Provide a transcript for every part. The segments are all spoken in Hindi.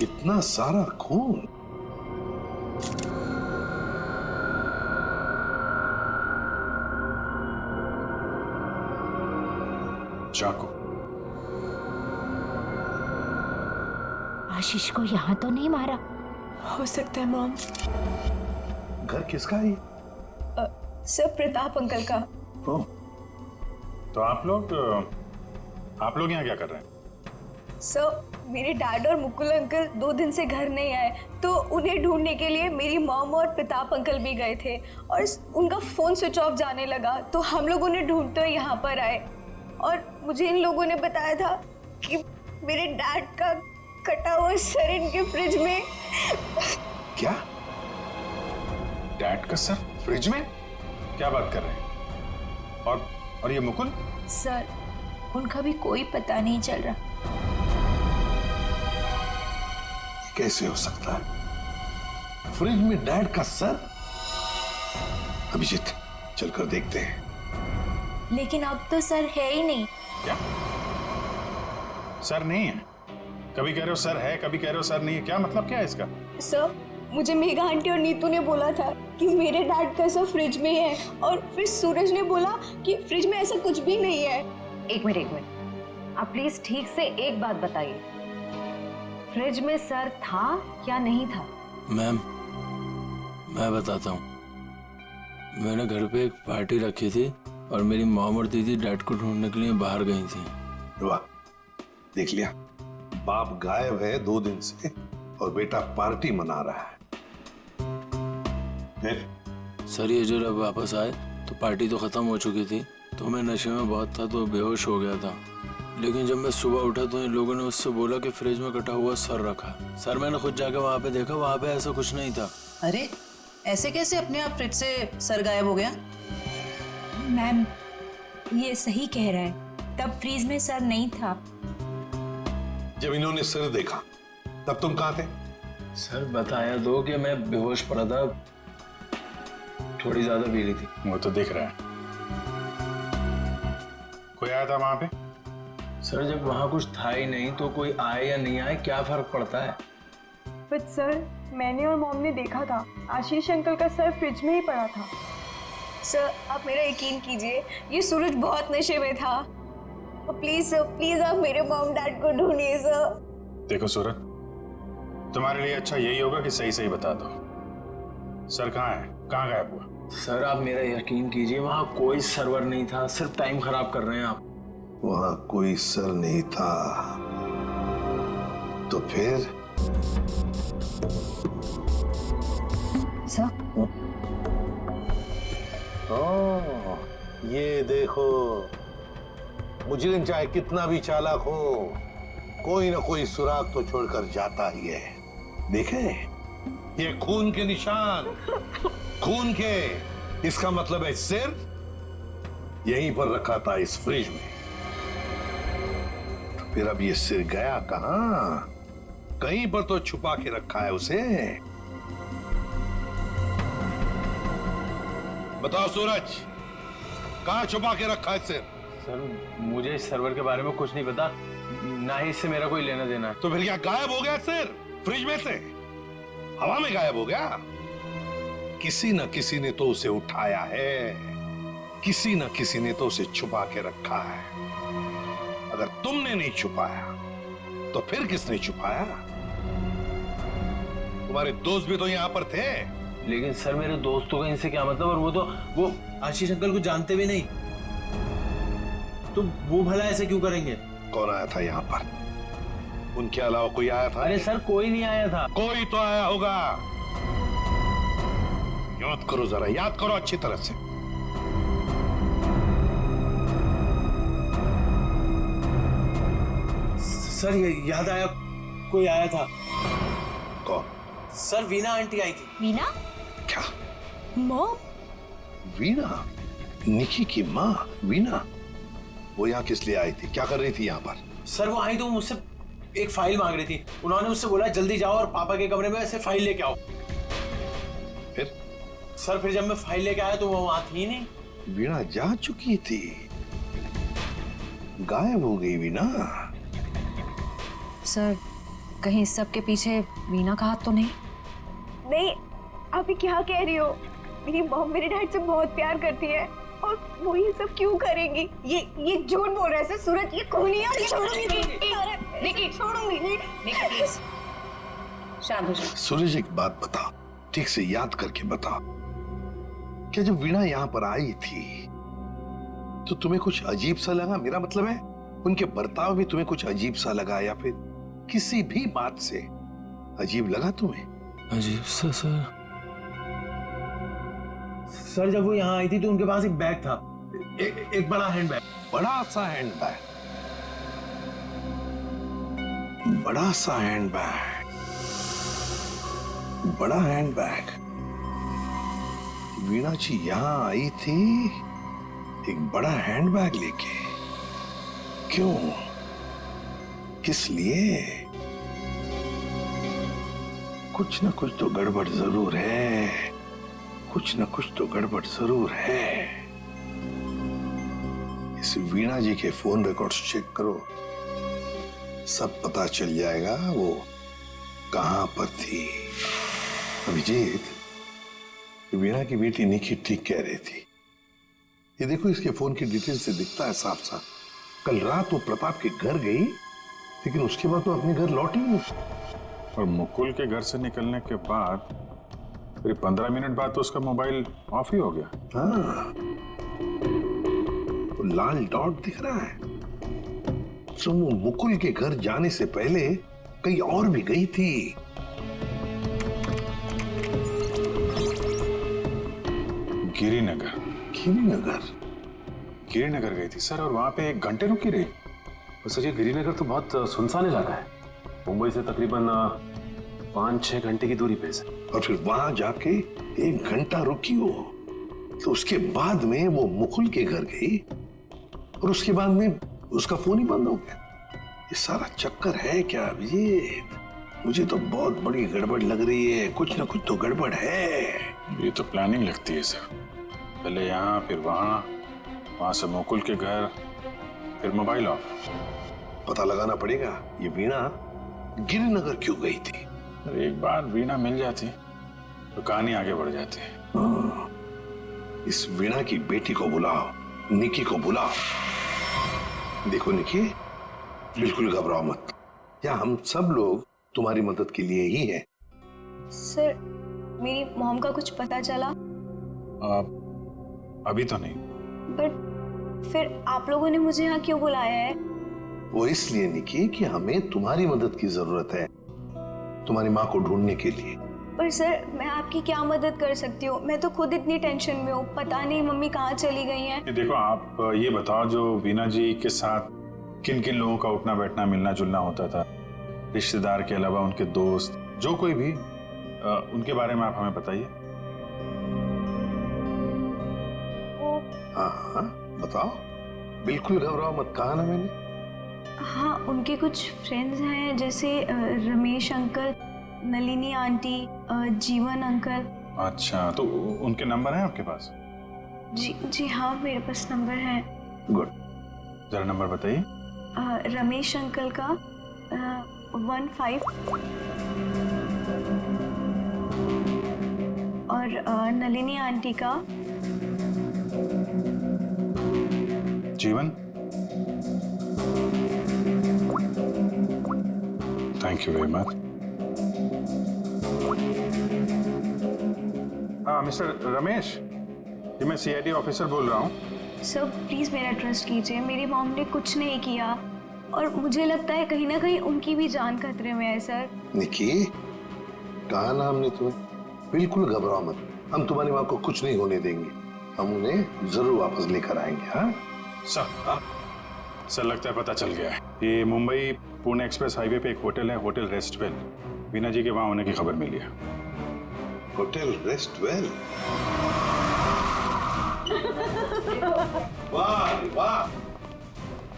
इतना सारा खून। चाकू। आशीष को यहाँ तो नहीं मारा? हो सकता है मॉम। घर किसका है? सर प्रताप अंकल का। ओह, तो आप लोग यहाँ क्या कर रहे हैं? सर मेरे डैड और मुकुल अंकल 2 दिन से घर नहीं आए, तो उन्हें ढूंढने के लिए मेरी मॉम और प्रताप अंकल भी गए थे और उनका फोन स्विच ऑफ जाने लगा, तो हम लोग उन्हें ढूंढते हुए यहाँ पर आए और मुझे इन लोगों ने बताया था कि मेरे डैड का कटा हुआ सर इनके फ्रिज में। क्या? डैड का सर फ्रिज में? क्या बात कर रहे हैं? और ये मुकुल? सर उनका भी कोई पता नहीं चल रहा। कैसे हो सकता है? फ्रिज में डैड का सर? अभिजीत, चलकर देखते हैं। लेकिन अब तो सर है ही नहीं। क्या? सर नहीं है? कभी कह रहे हो सर है, कभी कह रहे हो सर नहीं है, क्या मतलब क्या है इसका? सर मुझे मेघा आंटी और नीतू ने बोला था कि मेरे डैड का सर फ्रिज में है, और फिर सूरज ने बोला कि फ्रिज में ऐसा कुछ भी नहीं है। एक मिनट, आप प्लीज ठीक से एक बात बताइए, फ्रिज में सर था या नहीं था? मैम, मैं बताता हूँ। मैंने घर पे एक पार्टी रखी थी और मेरी मॉम और दीदी डैड को ढूंढने के लिए बाहर गई थी। वाह, देख लिया, बाप गायब है 2 दिन से और बेटा पार्टी मना रहा है। सर ये जो जब वापस आए तो पार्टी तो खत्म हो चुकी थी, तो मैं नशे में बहुत था तो बेहोश हो गया था। लेकिन जब मैं सुबह उठा तो इन लोगों ने उससे बोला कि फ्रिज में कटा हुआ सर रखा। सर मैंने खुद जाके वहाँ पे देखा, वहाँ पे ऐसा कुछ नहीं था। अरे ऐसे कैसे अपने आप फ्रिज से सर गायब हो गया? मैम ये सही कह रहा है, तब फ्रिज में सर नहीं था। जब इन्होंने सिर देखा तब तुम कहाँ थे? सर बताया दो कि मैं बेहोश पड़ा था, थोड़ी ज्यादा पी ली थी। वो तो दिख रहा है। कोई आया था वहां पे? सर जब वहाँ कुछ था ही नहीं तो कोई आए या नहीं आए क्या फर्क पड़ता है? बट सर मैंने और मॉम ने देखा था आशीष अंकल का सर फ्रिज में ही पड़ा था। सर आप मेरा यकीन कीजिए, ये सूरज बहुत नशे में था। प्लीज सर, प्लीज आप मेरे मॉम डैड को ढूंढिए सर। देखो सूरज, तुम्हारे लिए अच्छा यही होगा कि सही सही बता दो, सर कहाँ है, कहाँ गायब हुआ? सर आप मेरा यकीन कीजिए, वहाँ कोई सर्वर नहीं था, सिर्फ टाइम खराब कर रहे हैं आप। वहां कोई सर नहीं था तो फिर? सर ये देखो, मुजरिम चाहे कितना भी चालाक हो, कोई ना कोई सुराग तो छोड़कर जाता ही है। देखे, ये खून के निशान, खून के, इसका मतलब है सिर यहीं पर रखा था इस फ्रिज में। तो फिर अब ये सिर गया कहां? कहीं पर तो छुपा के रखा है उसे। बताओ सूरज, कहां छुपा के रखा है सिर? सर मुझे इस सर्वर के बारे में कुछ नहीं पता, ना ही इससे मेरा कोई लेना देना है। तो फिर क्या गायब हो गया सिर फ्रिज में से? हवा में गायब हो गया? किसी न किसी ने तो उसे उठाया है, किसी न किसी ने तो उसे छुपा के रखा है। अगर तुमने नहीं छुपाया तो फिर किसने छुपाया? तुम्हारे दोस्त भी तो यहां पर थे। लेकिन सर मेरे दोस्तों का इनसे क्या मतलब? और वो आशीष अंकल को जानते भी नहीं, तो वो भला ऐसे क्यों करेंगे? कौन आया था यहाँ पर? उनके अलावा कोई आया था? अरे सर कोई नहीं आया था। कोई तो आया होगा, याद करो जरा, याद करो अच्छी तरह से। सर ये याद आया, कोई आया था। कौन? सर वीना आंटी आई थी। वीना? क्या? मॉम? वीना? निकी की माँ वीना? वो यहाँ किस लिए आई थी? क्या कर रही थी यहाँ पर? सर वो आई तो मुझसे एक फाइल मांग रही थी। उन्होंने मुझसे बोला जल्दी जाओ और पापा के कमरे में ऐसे फाइल लेके आओ। फिर? सर फिर जब मैं फाइल लेके आया तो वो वहां थी नहीं। वीणा जा चुकी थी, गायब हो गई वीणा। सर कहीं इस सब के पीछे वीना का हाथ तो नहीं? नहीं, आप ये क्या कह रही हो? मेरी मॉम मेरे डैड से बहुत प्यार करती है और वो ये सब क्यों करेंगी? ये झूठ बोल रहा है सर। सूरज ये खूनी है और ये छोड़ूंगी नहीं। अरे निकी छोड़ूंगी नहीं। निकी प्लीज शांत हो जाओ। सूरज एक बात बता, ठीक से याद करके बता, क्या जब वीणा यहाँ पर आई थी तो तुम्हें कुछ अजीब सा लगा? मेरा मतलब है उनके बर्ताव भी तुम्हें कुछ अजीब सा लगा या फिर किसी भी बात से अजीब लगा तुम्हें? अजीब सा सर? सर जब वो यहाँ आई थी तो उनके पास एक बैग था, एक बड़ा हैंड बैग। बड़ा सा हैंड बैग, बड़ा सा हैंड बैग, बड़ा हैंड बैग। वीणा जी यहाँ आई थी एक बड़ा हैंड बैग लेके। क्यों? किस लिए? कुछ ना कुछ तो गड़बड़ जरूर है, कुछ ना कुछ तो गड़बड़ जरूर है। इस वीणा जी के फोन रिकॉर्ड्स चेक करो, सब पता चल जाएगा वो कहां पर थी। अभिजीत, वीणा की बेटी निकी ठीक कह रही थी। ये देखो, इसके फोन की डिटेल से दिखता है साफ साफ, कल रात वो प्रताप के घर गई लेकिन उसके बाद तो अपने घर लौटी नहीं। और मुकुल के घर से निकलने के बाद फिर 15 मिनट बाद तो उसका मोबाइल ऑफ ही हो गया। हाँ, तो लाल डॉट दिख रहा है, तो वो मुकुल के घर जाने से पहले कहीं और भी गई थी। गिरिनगर। गिरिनगर? गिरिनगर गई थी सर, और वहां पे 1 घंटे रुकी रही। सर ये गिरिनगर तो बहुत सुनसान इलाका है, मुंबई से तकरीबन 5-6 घंटे की दूरी पे है। और फिर वहां जाके 1 घंटा रुकी हो, तो उसके बाद में वो मुकुल के घर गई और उसके बाद में उसका फोन ही बंद हो गया। ये सारा चक्कर है क्या अभिजीत? मुझे तो बहुत बड़ी गड़बड़ लग रही है, कुछ ना कुछ तो गड़बड़ है। ये तो प्लानिंग लगती है सर, पहले यहाँ फिर वहां से मुकुल के घर, फिर मोबाइल ऑफ। पता लगाना पड़ेगा ये वीणा गिरिनगर क्यों गई थी। अरे एक बार वीणा मिल जाती तो कहानी आगे बढ़ जाती है। हाँ, इस वीणा की बेटी को बुलाओ, निकी को बुलाओ। देखो निकी, बिल्कुल घबराओ मत, यहाँ हम सब लोग तुम्हारी मदद के लिए ही हैं। सर मेरी मॉम का कुछ पता चला? अभी तो नहीं। बट फिर आप लोगों ने मुझे यहाँ क्यों बुलाया है? वो इसलिए निकी कि हमें तुम्हारी मदद की जरूरत है, तुम्हारी माँ को ढूंढने के लिए। पर सर मैं आपकी क्या मदद कर सकती हूँ? मैं तो खुद इतनी टेंशन में हूँ, पता नहीं मम्मी कहाँ चली गई हैं। ये देखो, आप ये बताओ, जो वीणा जी के साथ किन किन लोगों का उठना बैठना मिलना जुलना होता था, रिश्तेदार के अलावा उनके दोस्त, जो कोई भी, उनके बारे में आप हमें बताइए। हाँ हाँ बताओ, बिल्कुल घबराओ मत, कहा ना मैंने। हाँ, उनके कुछ फ्रेंड्स हैं, जैसे रमेश अंकल, नलिनी आंटी, जीवन अंकल। अच्छा, तो उनके नंबर हैं आपके पास? जी हाँ, मेरे पास नंबर है। गुड, जरा नंबर बताइए। रमेश अंकल का 15 और नलिनी आंटी का जीवन। Thank you very much. हाँ मिस्टर रमेश, जी मैं सीआईडी ऑफिसर बोल रहा हूँ। सर प्लीज मेरा ट्रस्ट कीजिए, मेरी मॉम ने कुछ नहीं किया और मुझे लगता है कहीं ना कहीं उनकी भी जान खतरे में है। सर निकी, कहा ना हमने तुम्हें, बिल्कुल घबराओ मत, हम तुम्हारी माँ को कुछ नहीं होने देंगे, हम उन्हें जरूर वापस लेकर आएंगे। हाँ सर लगता है पता चल गया है। ये मुंबई पुणे एक्सप्रेस हाईवे पे एक होटल है, होटल रेस्टवेल। वीणा जी के वहां होने की खबर मिली है। होटल रेस्टवेल? वाह वाह,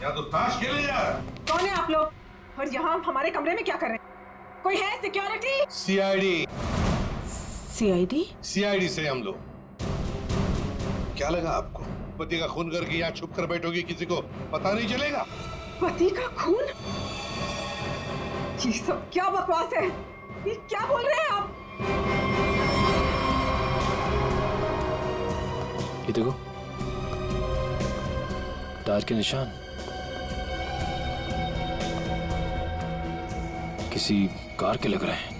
यहाँ तो ताश खेले जा रहा। कौन है आप लोग और यहाँ हमारे कमरे में क्या कर रहे हैं? कोई है सिक्योरिटी? सीआईडी। सीआईडी? सीआईडी से हम लोग। क्या लगा आपको पति का खून करके यहाँ छुप कर बैठोगे, किसी को पता नहीं चलेगा? पति का खून? ये सब क्या बकवास है? ये क्या बोल रहे हैं आप? ये देखो, टायर के निशान किसी कार के लग रहे हैं।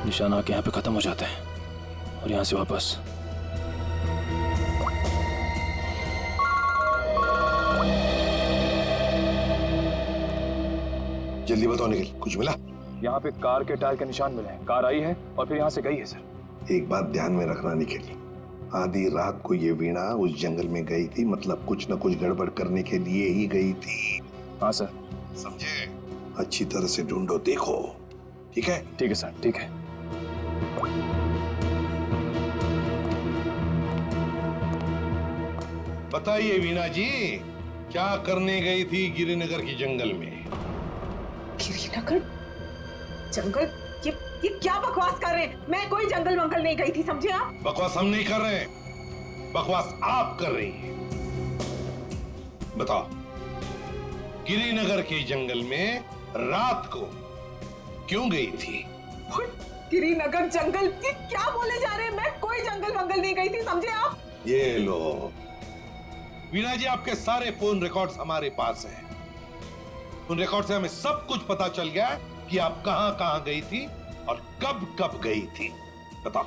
निशान आके यहाँ पे खत्म हो जाते हैं और यहाँ से वापस। जल्दी बताओ निखिल, कुछ मिला? यहाँ पे कार के टायर के निशान मिले हैं। कार आई है और फिर यहाँ से गई है सर। एक बात ध्यान में रखना निखिल, आधी रात को ये वीणा उस जंगल में गई थी, मतलब कुछ न कुछ गड़बड़ करने के लिए ही गई थी। हाँ सर। समझे? अच्छी तरह से ढूंढो, देखो। ठीक है? ठीक है सर, ठीक है। बताइए वीणा जी, क्या करने गई थी गिरिनगर की जंगल में? गिरिनगर जंगल? ये क्या बकवास कर रहे हैं? मैं कोई जंगल वंगल नहीं गई थी, समझे आप? बकवास हम नहीं कर रहे हैं, बकवास आप कर रही हैं। बताओ, गिरिनगर के जंगल में रात को क्यों गई थी? गिरिनगर जंगल? ये क्या बोले जा रहे हैं? मैं कोई जंगल वंगल नहीं गई थी, समझे आप? ये लो वीणा जी, आपके सारे फोन रिकॉर्ड्स हमारे पास हैं। उन रिकॉर्ड से हमें सब कुछ पता चल गया कि आप कहां कहां गई थी और कब कब गई थी। बताओ।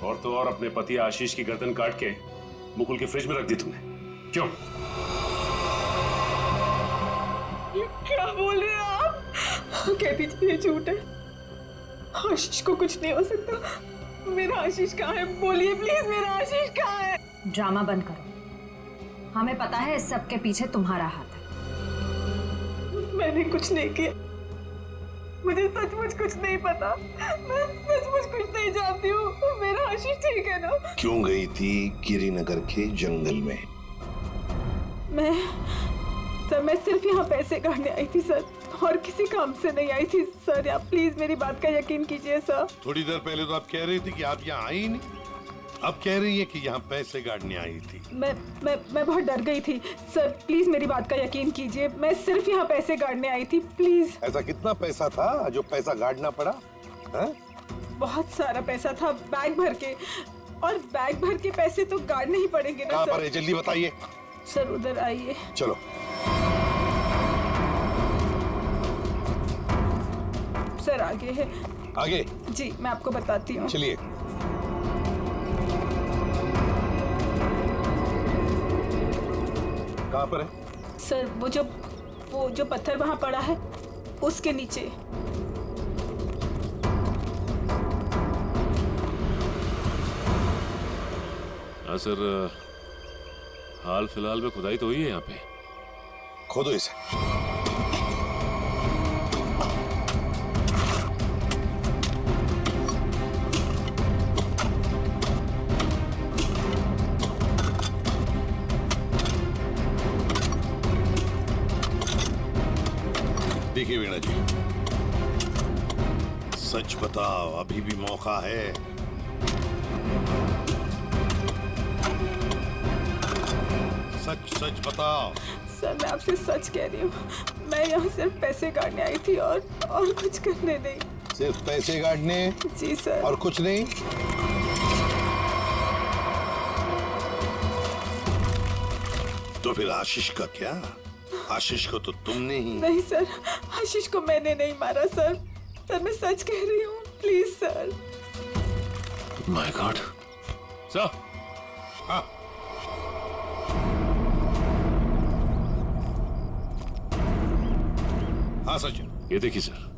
और तो और अपने पति आशीष की गर्दन काट के मुकुल के फ्रिज में रख दी तुमने, क्यों? ये क्या बोल रहे हैं आप? कह दीजिए ये झूठ है। आशीष को कुछ नहीं हो सकता। मेरा आशीष कहाँ है? बोलिए प्लीज, मेरा आशीष कहाँ है? ड्रामा बंद करो। हमें पता है इस सब के पीछे तुम्हारा हाथ है। मैंने कुछ नहीं किया। मुझे सचमुच कुछ नहीं पता। मैं सचमुच कुछ नहीं जानती हूँ। मेरा आशीष ठीक है ना? क्यों गई थी गिरिनगर के जंगल में? मैं सिर्फ यहाँ पैसे काटने आई थी सर, और किसी काम से नहीं आई थी सर। आप प्लीज मेरी बात का यकीन कीजिए सर। थोड़ी देर पहले तो आप कह रही थी कि आप यहाँ आई नहीं, अब कह रही है कि यहाँ पैसे गाड़ने आई थी। मैं बहुत डर गई थी सर, प्लीज मेरी बात का यकीन कीजिए। मैं सिर्फ यहाँ पैसे गाड़ने आई थी, प्लीज। ऐसा कितना पैसा था जो पैसा गाड़ना पड़ा? है? बहुत सारा पैसा था, बैग भर के। और बैग भर के पैसे तो गाड़ने ही पड़ेंगे ना कहाँ सर? पर है? जल्दी बताइए। सर उधर आइए। चलो। सर आगे है। आगे? जी मैं आपको बताती हूँ। चलिए। कहाँ पर है? सर वो जो पत्थर वहाँ पड़ा है, उसके नीचे। हाँ सर, हाल फिलहाल में खुदाई तो हुई है यहाँ पे। खोदो इसे। देखिए वीणा जी, सच बताओ, अभी भी मौका है। सच सच बताओ। सर मैं आपसे सच कह रही हूँ, मैं यहाँ सिर्फ पैसे काटने आई थी और कुछ करने नहीं। सिर्फ पैसे गाड़ने? जी सर। और कुछ नहीं? तो फिर आशीष का क्या? आशीष को तो तुमने ही। नहीं सर, आशीष को मैंने नहीं मारा सर। सर मैं सच कह रही हूँ, please sir. My God. Sir. हाँ। हाँ सचिन, ये देखिए sir.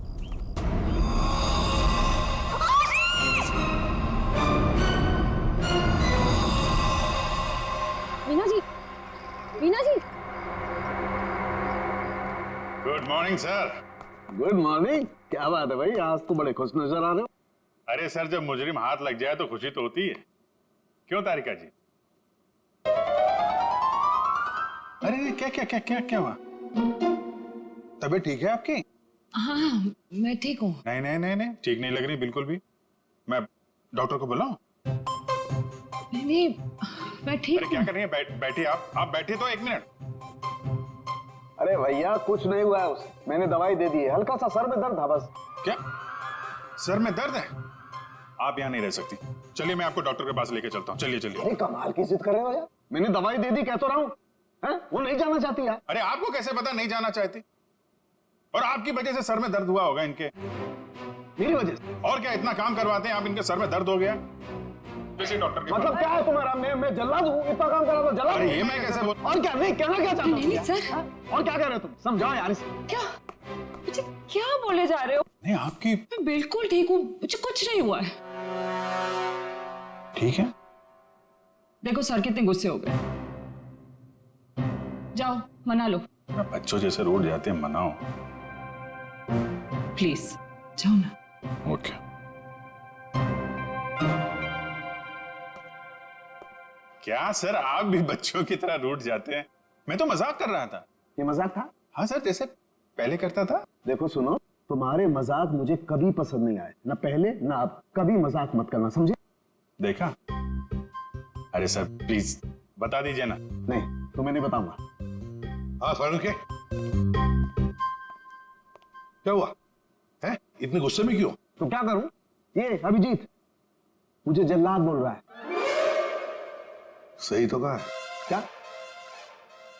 Veena ji, Veena ji. Good morning sir. Good morning. क्या बात है भाई, आज तो बड़े खुश नजर आ रहे हो। अरे सर, जब मुजरिम हाथ लग जाए तो खुशी तो होती है, क्यों तारिका जी? अरे क्या क्या क्या क्या क्या हुआ? तबीयत ठीक है आपकी? हाँ मैं ठीक हूँ। नहीं नहीं नहीं नहीं, ठीक नहीं लग रही बिल्कुल भी। मैं डॉक्टर को बुलाऊं? नहीं मैं ठीक अरे क्या कर रही है? बैठिए आप बैठिए तो 1 मिनट। अरे भैया कुछ नहीं हुआ है उसे, मैंने दवाई दे दी है, हल्का सा सर में दर्द था बस। क्या सर में दर्द है? आप यहाँ नहीं रह सकती, चलिए मैं आपको डॉक्टर के पास लेके चलता हूँ। चलिए चलिए। अरे कमाल की जिद कर रहे हो यार, मैंने दवाई दे दी, कह तो रहा हूँ। वो नहीं जाना चाहती यार। अरे आपको कैसे पता नहीं जाना चाहती? और आपकी वजह से सर में दर्द हुआ होगा इनके। मेरी वजह से? और क्या, इतना काम करवाते हैं आप, इनके सर में दर्द हो गया। किसी डॉक्टर के मतलब क्या है तुम्हारा? मैं जल्लाद हूँ? इतना काम करा तो जल्लाद? अरे ये मैं कैसे बोल? और क्या? नहीं कहना क्या चाहते हो? नहीं सर। और क्या कह रहे हो तुम? समझाओ यार इसे। क्या मुझे क्या बोले जा रहे हो? नहीं आपकी मैं बिल्कुल ठीक हूँ, मुझे कुछ नहीं हुआ है। ठीक है। देखो सर कितने गुस्से हो गए, जाओ मना लो। बच्चों जैसे रोड जाते हैं, मनाओ प्लीज जाओ ना। ओके। क्या सर आप भी बच्चों की तरह रूठ जाते हैं? मैं तो मजाक कर रहा था। ये मजाक था? हाँ सर, जैसे पहले करता था। देखो सुनो, तुम्हारे मजाक मुझे कभी पसंद नहीं आए, ना पहले ना अब। कभी मजाक मत करना, समझे? देखा? अरे सर प्लीज बता दीजिए ना। नहीं तो मैं नहीं बताऊंगा। हाँ सारुण के क्या हुआ है? इतने गुस्से में क्यों? तो क्या करूं? ये अभिजीत मुझे जल्लाद बोल रहा है। सही तो कहा। क्या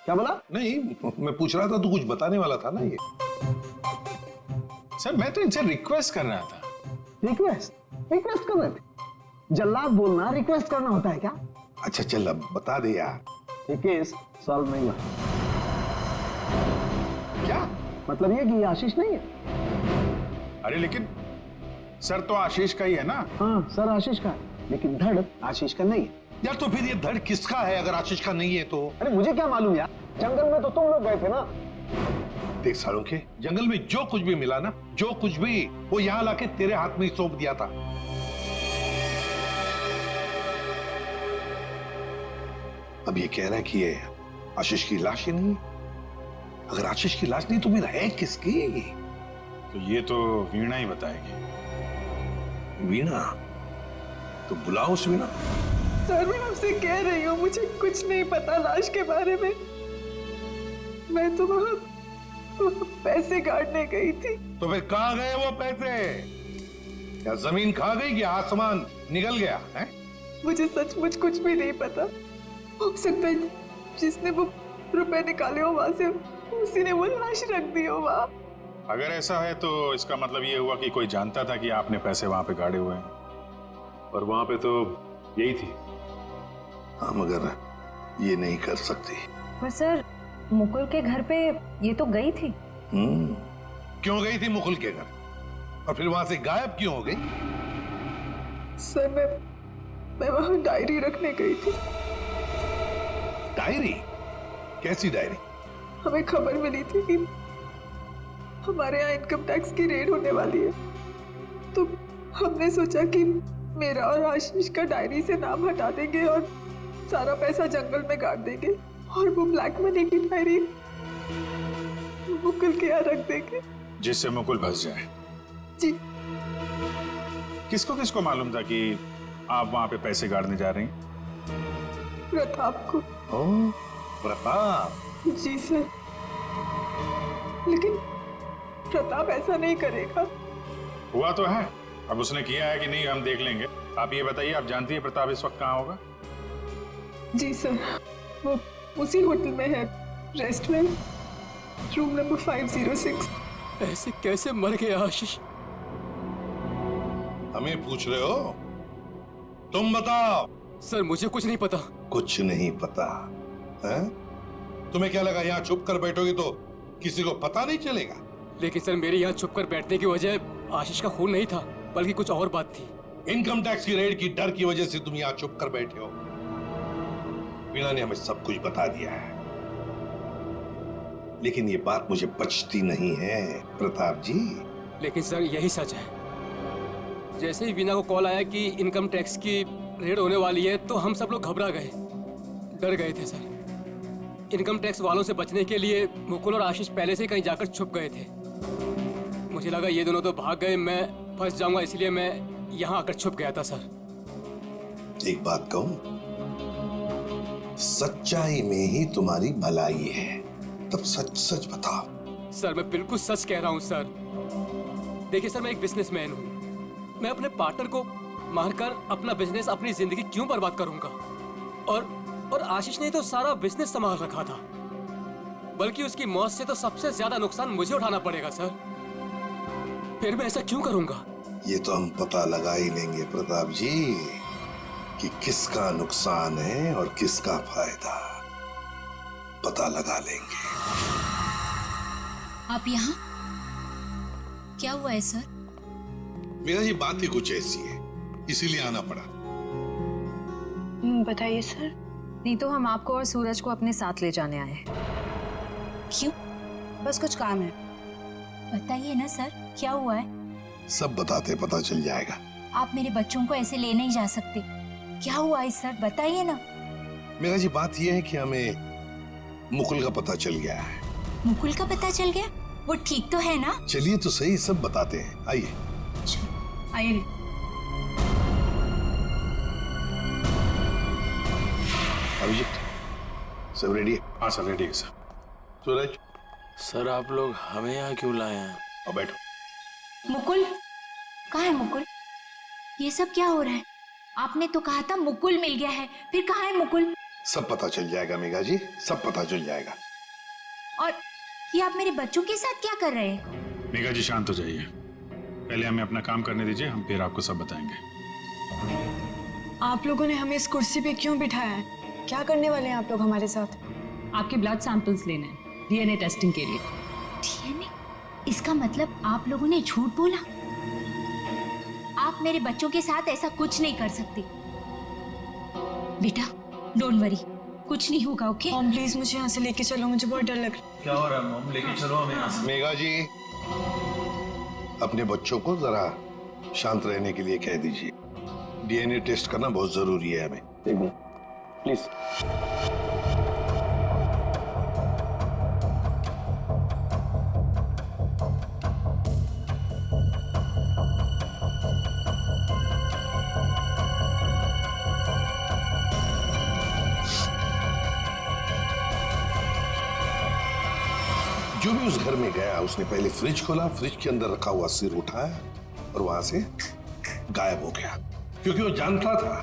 क्या बोला? नहीं, मैं पूछ रहा था, तू कुछ बताने वाला था ना ये। सर मैं तो इनसे रिक्वेस्ट कर रहा था। रिक्वेस्ट कर रहे थे? जल्लाद बोलना रिक्वेस्ट करना होता है क्या? अच्छा चल अब बता दे यार। ये केस सॉल्व नहीं हुआ। क्या मतलब ये कि ये आशीष नहीं है। अरे लेकिन सर तो आशीष का ही है ना। हाँ सर आशीष का है, लेकिन धड़ आशीष का नहीं है। यार तो फिर ये धड़ किसका है अगर आशीष का नहीं है तो? अरे मुझे क्या मालूम यार, जंगल में तो तुम लोग गए थे ना। देख सारुण के, जंगल में जो कुछ भी मिला ना, जो कुछ भी, वो यहाँ लाके तेरे हाथ में ही सौंप दिया था। अब ये कह रहा है कि ये आशीष की लाश ही नहीं है। अगर आशीष की लाश नहीं तो फिर है किसकी? तो ये तो वीणा ही बताएगी। वीणा? तो बुलाओ उस वीणा। सर मैं आपसे कह रही हूँ, मुझे कुछ नहीं पता लाश के बारे में। मैं तो वहां पैसे काटने गई थी। तो फिर कहाँ गए वो पैसे? क्या जमीन खा गई कि आसमान निकल गया है? मुझे सचमुच कुछ भी नहीं पता। हो सकता है जिसने वो रुपए निकाले हो वहां से, उसी ने वो लाश रख दी हो वहां। अगर ऐसा है तो इसका मतलब ये हुआ कि कोई जानता था कि आपने पैसे वहां पे गाड़े हुए हैं, और वहां पे तो यही थी। हाँ मगर ये नहीं कर सकती। पर सर मुकुल के घर पे ये तो गई थी। क्यों गई थी मुकुल के घर? और फिर वहां से गायब क्यों हो गई? सर मैं वहां डायरी रखने गई थी। डायरी? कैसी डायरी? हमें खबर मिली थी कि हमारे यहाँ इनकम टैक्स की रेड होने वाली है, तो हमने सोचा कि मेरा और आशीष का डायरी से नाम हटा देंगे और सारा पैसा जंगल में गाड़ देंगे, और वो ब्लैक मनी की डायरी मुकुल के यहाँ रख देंगे, जिससे मुकुल बच जाए। जी। किसको किसको मालूम था कि आप वहां पे पैसे गाड़ने जा रही हैं? प्रताप को। ओह, प्रताप? जी सर, लेकिन प्रताप ऐसा नहीं करेगा। हुआ तो है, अब उसने किया है कि नहीं हम देख लेंगे। आप ये बताइए, आप जानती है प्रताप इस वक्त कहाँ होगा? जी सर, वो उसी होटल में है, रेस्टोरेंट, रूम नंबर 506। ऐसे कैसे मर गया आशीष? हमें पूछ रहे हो? तुम बताओ। सर मुझे कुछ नहीं पता। कुछ नहीं पता है? तुम्हें क्या लगा यहाँ छुप कर बैठोगे तो किसी को पता नहीं चलेगा? लेकिन सर मेरे यहाँ छुप कर बैठने की वजह आशीष का खून नहीं था, बल्कि कुछ और बात थी। इनकम टैक्स की रेड की डर की वजह से तुम यहाँ छुप कर बैठे हो। वीणा ने हमें सब कुछ बता दिया है, लेकिन ये बात मुझे बचती नहीं है प्रताप जी। लेकिन सर यही सच है। जैसे ही वीणा को कॉल आया कि इनकम टैक्स की रेड होने वाली है, तो हम सब लोग घबरा गए, डर गए थे सर। इनकम टैक्स वालों से बचने के लिए मुकुल और आशीष पहले से कहीं जाकर छुप गए थे। मुझे लगा ये दोनों तो भाग गए, मैं फंस जाऊंगा, इसलिए मैं यहाँ आकर छुप गया था सर। एक बात कहूं, सच्चाई में ही तुम्हारी भलाई है। तब सच सच बताओ। सर मैं बिल्कुल सच कह रहा हूँ सर। देखिए सर, मैं एक बिजनेसमैन हूँ। मैं अपने पार्टनर को मारकर अपना बिजनेस, अपनी जिंदगी क्यों बर्बाद करूंगा? और आशीष ने तो सारा बिजनेस संभाल रखा था, बल्कि उसकी मौत से तो सबसे ज्यादा नुकसान मुझे उठाना पड़ेगा सर। फिर मैं ऐसा क्यों करूंगा? ये तो हम पता लगा ही लेंगे प्रताप जी कि किसका नुकसान है और किसका फायदा। पता लगा लेंगे। आप यहाँ? क्या हुआ है सर? मेरा जी बात ही कुछ ऐसी है, इसीलिए आना पड़ा। बताइए सर। नहीं तो हम आपको और सूरज को अपने साथ ले जाने आए हैं। क्यों? बस कुछ काम है। बताइए ना सर, क्या हुआ है? सब बताते पता चल जाएगा। आप मेरे बच्चों को ऐसे ले नहीं जा सकते। क्या हुआ है सर, बताइए ना। मेरा जी बात यह है कि हमें मुकुल का पता चल गया है। मुकुल का पता चल गया? वो ठीक तो है ना? चलिए तो सही, सब बताते हैं। आइए आइए। अभिजीत, सब रेडी है? हाँ सर, रेडी है सर। सूरज। सर आप लोग हमें यहाँ क्यों लाए हैं? अब बैठो। मुकुल कहाँ है? मुकुल, ये सब क्या हो रहा है? आपने तो कहा था मुकुल मिल गया है, फिर कहाँ है मुकुल? सब पता चल जाएगा मेघा जी, सब पता चल जाएगा। और ये आप मेरे बच्चों के साथ क्या कर रहे हैं? मेघा जी शांत हो जाइए, पहले हमें अपना काम करने दीजिए, हम फिर आपको सब बताएंगे। आप लोगों ने हमें इस कुर्सी पे क्यों बिठाया है? क्या करने वाले हैं आप लोग हमारे साथ? आपके ब्लड सैंपल्स लेने हैं डीएनए टेस्टिंग के लिए। डीएनए? इसका मतलब आप लोगों ने झूठ बोला? आप मेरे बच्चों के साथ ऐसा कुछ नहीं कर सकते। बेटा डोंट वरी, कुछ नहीं होगा। ओके मॉम प्लीज मुझे यहाँ से लेके चलो, मुझे बहुत डर लग रहा है। क्या हो रहा है मॉम? लेके चलो हमें यहाँ से। मेघा जी, अपने बच्चों को जरा शांत रहने के लिए कह दीजिए। डीएनए टेस्ट करना बहुत जरूरी है हमें। एक मिनट प्लीज। जो भी उस घर में गया उसने पहले फ्रिज खोला, फ्रिज के अंदर रखा हुआ सिर उठाया और वहां से गायब हो गया, क्योंकि वो जानता था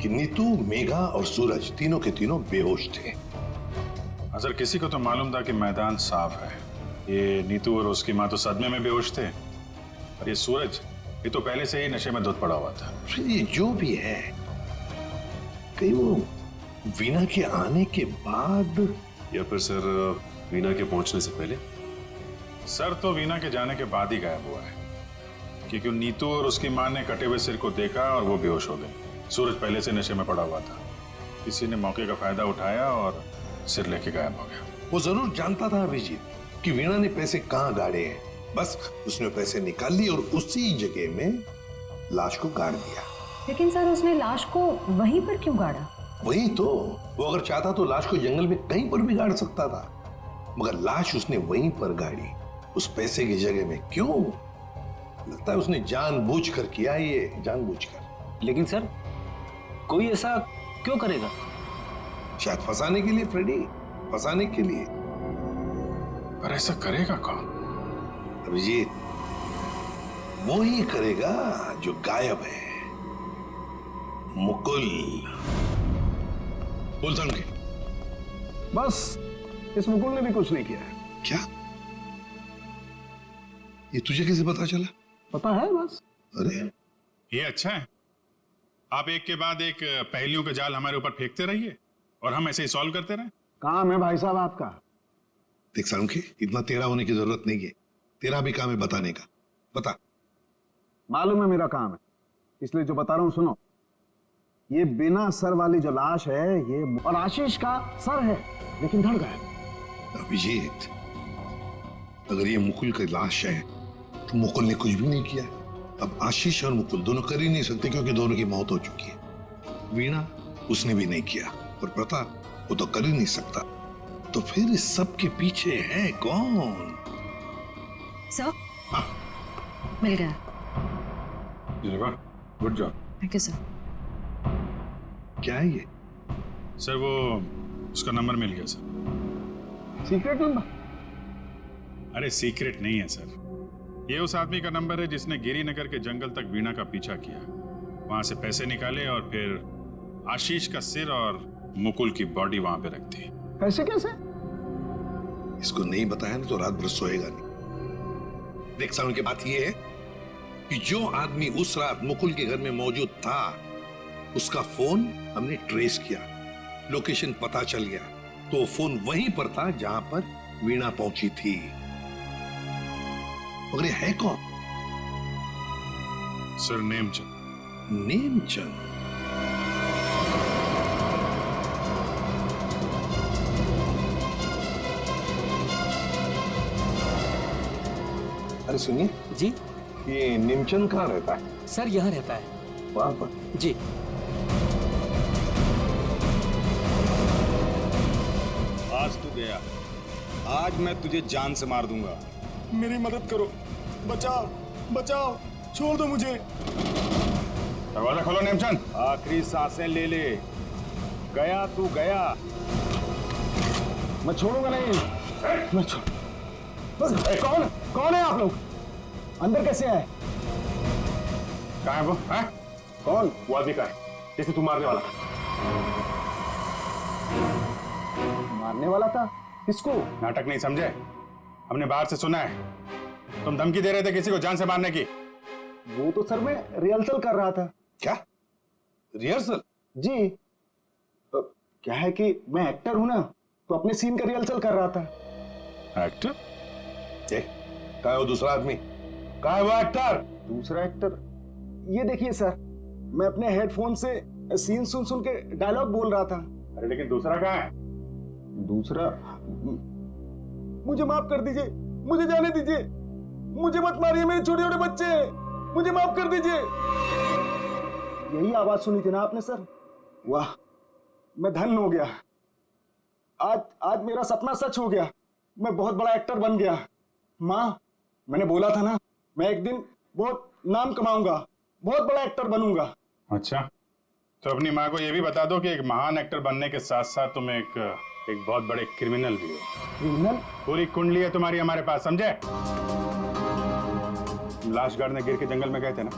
कि नीतू, मेघा और सूरज तीनों के तीनों बेहोश थे। सर किसी को तो मालूम था कि मैदान साफ है। ये नीतू और उसकी माँ तो सदमे में बेहोश थे, और ये सूरज, ये तो पहले से ही नशे में धुत पड़ा हुआ था। फिर ये जो भी है, कहीं वो वीना के आने के बाद या फिर सर वीना के पहुंचने से पहले? सर तो वीना के जाने के बाद ही गायब हुआ है, क्योंकि नीतू और उसकी माँ ने कटे हुए सिर को देखा और वो बेहोश हो गए। सूरज पहले से नशे में पड़ा हुआ था, किसी ने मौके का फायदा उठाया और सिर लेके गायब हो गया। वो जरूर जानता था अभिजीत कि वीणा ने पैसे कहाँ गाड़े हैं, बस उसने पैसे निकाल लिए और उसी जगह में लाश को गाड़ दिया। लेकिन सर उसने लाश को वहीं पर क्यों गाड़ा? वही तो, वो अगर चाहता तो लाश को जंगल में कहीं पर भी गाड़ सकता था, मगर लाश उसने वहीं पर गाड़ी, उस पैसे की जगह में। क्यों? लगता है उसने जानबूझकर किया, ये जानबूझकर। लेकिन सर कोई ऐसा क्यों करेगा? शायद फंसाने के लिए फ्रेडी, फंसाने के लिए। पर ऐसा करेगा कौन? अभिजीत, वो ही करेगा जो गायब है, मुकुल। बोल समझे? बस इस मुकुल ने भी कुछ नहीं किया है। क्या? ये तुझे कैसे पता चला? पता है बस। अरे ये अच्छा है, आप एक के बाद एक पहेलियों के जाल हमारे ऊपर फेंकते रहिए और हम ऐसे ही सॉल्व करते रहे। काम है भाई साहब आपका। देख सालुंखे, इतना टेढ़ा होने की जरूरत नहीं है, तेरा भी काम है बताने का। बता। मालूम है मेरा काम है, इसलिए जो बता रहा हूं सुनो। ये बिना सर वाली जो लाश है, ये और आशीष का सर है, लेकिन धड़ गया। अभिजीत, अगर ये मुकुल की लाश है तो मुकुल ने कुछ भी नहीं किया। अब आशीष और मुकुल दोनों कर ही नहीं सकते, क्योंकि दोनों की मौत हो चुकी है। वीणा, उसने भी नहीं किया, और प्रताप, वो तो कर ही नहीं सकता। तो फिर इस सब के पीछे है कौन? सर मिल गया। Good job. Thank you sir. क्या है ये? सर वो उसका नंबर मिल गया सर। Secret number? अरे सीक्रेट नहीं है सर, ये उस आदमी का नंबर है जिसने गिरिनगर के जंगल तक वीणा का पीछा किया, वहां से पैसे निकाले और फिर आशीष का सिर और मुकुल की बॉडी वहां पे रख दी। कैसे कैसे? इसको नहीं बताया ना तो रात भर सोएगा नहीं। देख साउंड की बात यह है कि जो आदमी उस रात मुकुल के घर में मौजूद था उसका फोन हमने ट्रेस किया, लोकेशन पता चल गया, तो वो फोन वहीं पर था जहां पर वीणा पहुंची थी। मगर ये है कौन? सर नेमचंद। नेमचंद? अरे सुनिए जी, ये नेमचंद कहाँ रहता है? सर यहाँ रहता है। वहां पर? जी। आज तू गया, आज मैं तुझे जान से मार दूंगा। मेरी मदद करो, बचाओ बचाओ, छोड़ दो मुझे। दरवाजा खोलो नेमचंद। आखिरी सांसें ले ले, गया तू गया। मैं छोड़ूंगा नहीं। मैं कौन कौन है आप लोग? अंदर कैसे आए? कहाँ है वो? हैं? कौन? वो आदमी का है जिसे तू मारने वाला था। मारने वाला था? किसको? नाटक नहीं समझे, हमने बाहर से सुना है तुम धमकी दे रहे थे किसी को जान से मारने की। वो तो सर मैं रिहर्सल कर रहा था। क्या रिहर्सल? जी, क्या है कि मैं एक्टर हूं ना, तो अपने सीन का रिहर्सल कर रहा था। एक्टर? कहाँ है वो दूसरा आदमी? कहाँ है वो एक्टर? दूसरा एक्टर? ये देखिए सर, मैं अपने हेडफोन से सीन सुन सुन के डायलॉग बोल रहा था। अरे लेकिन दूसरा कहाँ है? दूसरा? मुझे माफ कर दीजिए, मुझे जाने दीजिए, मुझे मत मारिए, मेरे छोटे छोटे बच्चे हैं, मुझे माफ कर दीजिए। यही आवाज सुनी थी ना आपने सर? वाह, मैं धन्य हो गया। आज मेरा सपना सच हो गया, मैं बहुत बड़ा एक्टर बन गया। माँ, मैंने बोला था ना, मैं एक दिन बहुत नाम कमाऊंगा, बहुत बड़ा एक्टर बनूंगा। अच्छा, तो अपनी माँ को यह भी बता दो कि एक महान एक्टर बनने के साथ साथ तुम एक बहुत बड़े क्रिमिनल भी हो। क्रिमिनल? पूरी कुंडली है तुम्हारी हमारे पास, समझे? लाश गाड़ने गिर के जंगल में गए थे ना?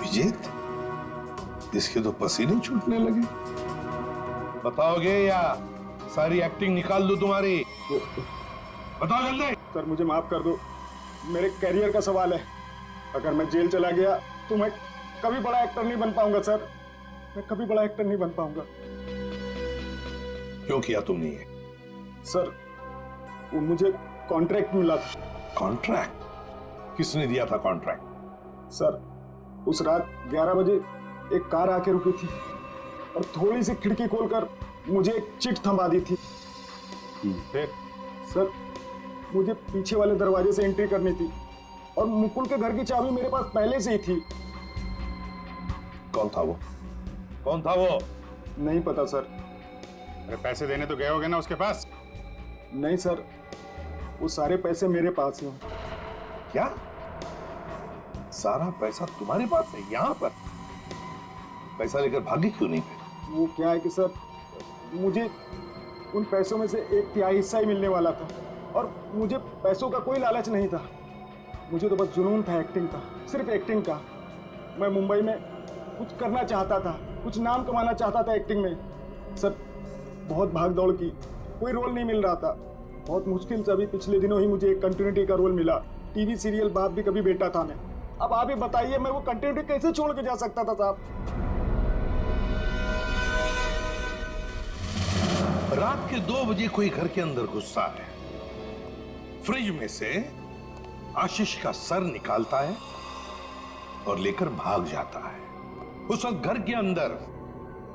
विजेत, इसके तो पसीने छूटने लगे। बताओगे या सारी एक्टिंग निकाल दो तुम्हारी? बताओ जल्दी। सर मुझे माफ कर दो, मेरे करियर का सवाल है। अगर मैं जेल चला गया तो मैं कभी बड़ा एक्टर नहीं बन पाऊंगा सर, मैं कभी बड़ा एक्टर नहीं बन पाऊंगा। क्यों किया तुमने ये? सर वो मुझे कॉन्ट्रैक्ट मिला था। कॉन्ट्रैक्ट? किसने दिया था कॉन्ट्रैक्ट? सर उस रात 11 बजे एक कार आके रुकी थी और थोड़ी सी खिड़की खोलकर मुझे एक चिट थमा दी थी। फिर? सर मुझे पीछे वाले दरवाजे से एंट्री करनी थी और मुकुल के घर की चाबी मेरे पास पहले से ही थी। कौन था वो? कौन था वो? नहीं पता सर। अरे पैसे देने तो गए होगे ना उसके पास? नहीं सर, वो सारे पैसे मेरे पास हैं। क्या? सारा पैसा तुम्हारे पास है? यहाँ पर पैसा लेकर भागी क्यों नहीं फिर? वो क्या है कि सर, मुझे उन पैसों में से 1/3 हिस्सा ही मिलने वाला था और मुझे पैसों का कोई लालच नहीं था। मुझे तो बस जुनून था एक्टिंग का, सिर्फ एक्टिंग का। मैं मुंबई में कुछ करना चाहता था, कुछ नाम कमाना चाहता था एक्टिंग में। सर बहुत भाग दौड़ की, कोई रोल नहीं मिल रहा था। बहुत मुश्किल से अभी पिछले दिनों ही मुझे एक कंटिन्यूटी का रोल मिला। टीवी सीरियल बाप भी कभी बेटा था मैं। अब आप ही बताइए, मैं वो कंटिन्यूटी कैसे छोड़ के जा सकता था साहब? रात के 2 बजे कोई घर के अंदर घुसता है, फ्रिज में से आशीष का सर निकालता है और लेकर भाग जाता है। उस वक्त घर के अंदर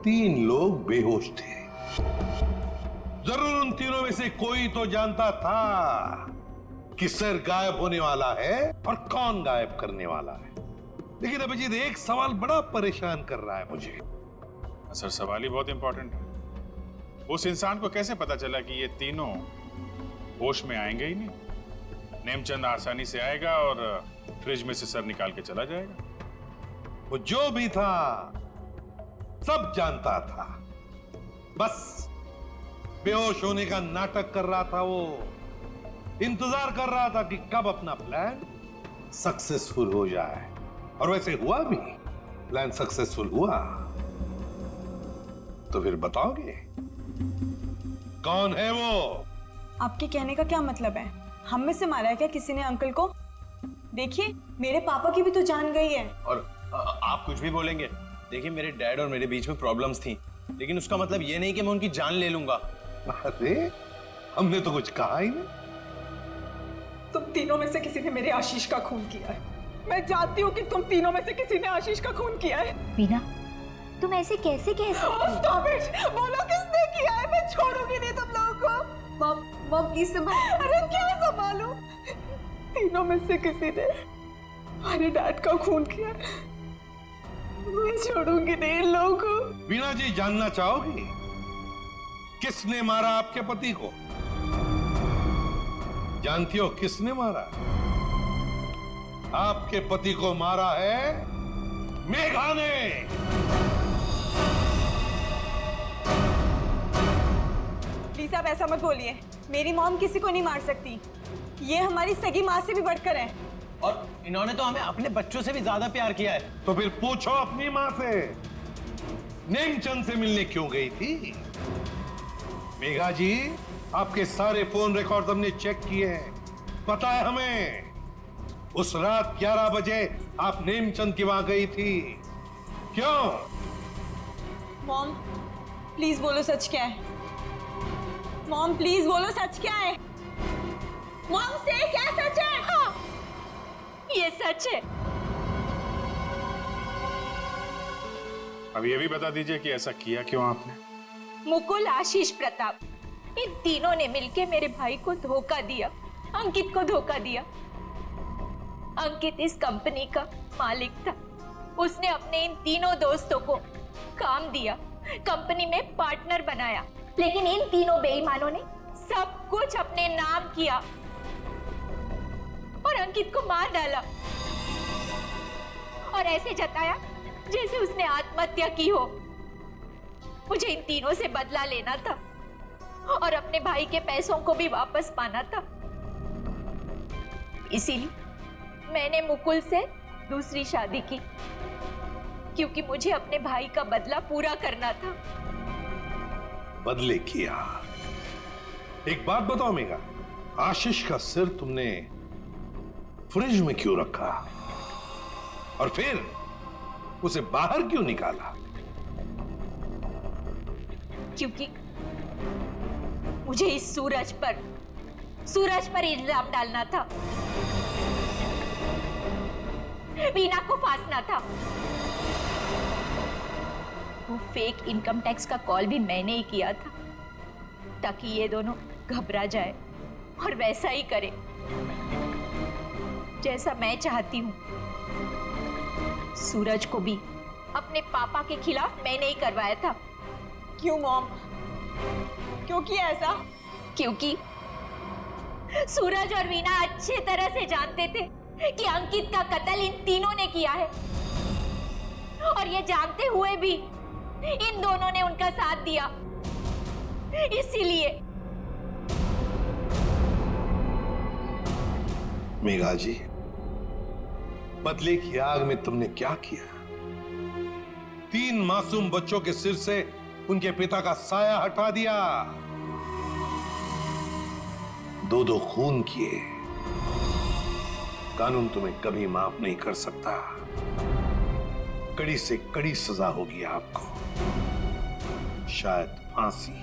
3 लोग बेहोश थे। जरूर उन तीनों में से कोई तो जानता था कि सर गायब होने वाला है और कौन गायब करने वाला है। लेकिन अभिजीत, एक सवाल बड़ा परेशान कर रहा है मुझे। सर सवाल ही बहुत इंपॉर्टेंट है। उस इंसान को कैसे पता चला कि ये तीनों होश में आएंगे ही नहीं? नेमचंद आसानी से आएगा और फ्रिज में से सर निकाल के चला जाएगा। वो जो भी था, सब जानता था, बस बेहोश होने का नाटक कर रहा था वो। इंतजार कर रहा था कि कब अपना प्लान सक्सेसफुल हो जाए, और वैसे हुआ भी। प्लान सक्सेसफुल हुआ तो फिर बताओगे कौन है वो? आपके कहने का क्या मतलब है? हम में से मारा है क्या किसी ने अंकल को? देखिए, मेरे पापा की भी तो जान गई है। और आप कुछ भी बोलेंगे, देखिए मेरे डैड और मेरे बीच में प्रॉब्लम्स थी, लेकिन उसका मतलब ये नहीं कि मैं उनकी जान ले लूंगा। अरे हमने तो कुछ कहा ही नहीं। तुम तीनों में से किसी ने मेरे आशीष का खून किया है। मैं जानती हूँ कि तुम तीनों में से किसी ने आशीष का खून किया है। वीना, तुम ऐसे कैसे कह सकती हो? Stop it! बोलो किसने किया है? मैं छोड़ूंगी नहीं तुम लोगों को। मॉम प्लीज संभाल। अरे क्या संभालूं? तीनों में से किसी ने हमारे डैड का खून किया है। मैं छोड़ूंगी नहीं इन लोगों को। वीणा जी, जानना चाहोगी किसने मारा आपके पति को? जानती हो किसने मारा? आपके पति को मारा है मेघा ने। प्लीज आप ऐसा मत बोलिए। मेरी मॉम किसी को नहीं मार सकती। ये हमारी सगी माँ से भी बढ़कर है। और इन्होंने तो हमें अपने बच्चों से भी ज्यादा प्यार किया है। तो फिर पूछो अपनी माँ से, नेमचंद से मिलने क्यों गई थी? मेघा जी, आपके सारे फोन रिकॉर्ड हमने चेक किए हैं। पता है हमें उस रात 11 बजे आप नेमचंद की वहां गई थी। क्यों? मॉम प्लीज बोलो सच क्या है? मॉम प्लीज बोलो सच क्या है? मॉम से क्या सच है? हाँ, ये सच है। अब ये भी बता दीजिए कि ऐसा किया क्यों आपने? मुकुल, आशीष, प्रताप, इन तीनों ने मिलकर मेरे भाई को धोखा दिया, अंकित को धोखा दिया। अंकित इस कंपनी का मालिक था। उसने अपने इन तीनों दोस्तों को काम दिया, कंपनी में पार्टनर बनाया, लेकिन इन तीनों बेईमानों ने सब कुछ अपने नाम किया और अंकित को मार डाला और ऐसे जताया जैसे उसने आत्महत्या की हो। मुझे इन तीनों से बदला लेना था और अपने भाई के पैसों को भी वापस पाना था। इसीलिए मैंने मुकुल से दूसरी शादी की, क्योंकि मुझे अपने भाई का बदला पूरा करना था। बदले किया। एक बात बताओ मेघा, आशीष का सिर तुमने फ्रिज में क्यों रखा और फिर उसे बाहर क्यों निकाला? क्योंकि मुझे इस सूरज पर इल्जाम डालना था, वीना को फांसना था। वो फेक इनकम टैक्स का कॉल भी मैंने ही किया था, ताकि ये दोनों घबरा जाए और वैसा ही करे जैसा मैं चाहती हूँ। सूरज को भी अपने पापा के खिलाफ मैंने ही करवाया था। क्यों मॉम? क्यों किया ऐसा? क्योंकि सूरज और वीना अच्छे तरह से जानते थे कि अंकित का कत्ल इन तीनों ने किया है, और ये जानते हुए भी इन दोनों ने उनका साथ दिया। इसीलिए मेघा जी, बदले की आग में तुमने क्या किया? 3 मासूम बच्चों के सिर से उनके पिता का साया हटा दिया, 2 खून किए। कानून तुम्हें कभी माफ नहीं कर सकता। कड़ी से कड़ी सजा होगी आपको, शायद फांसी।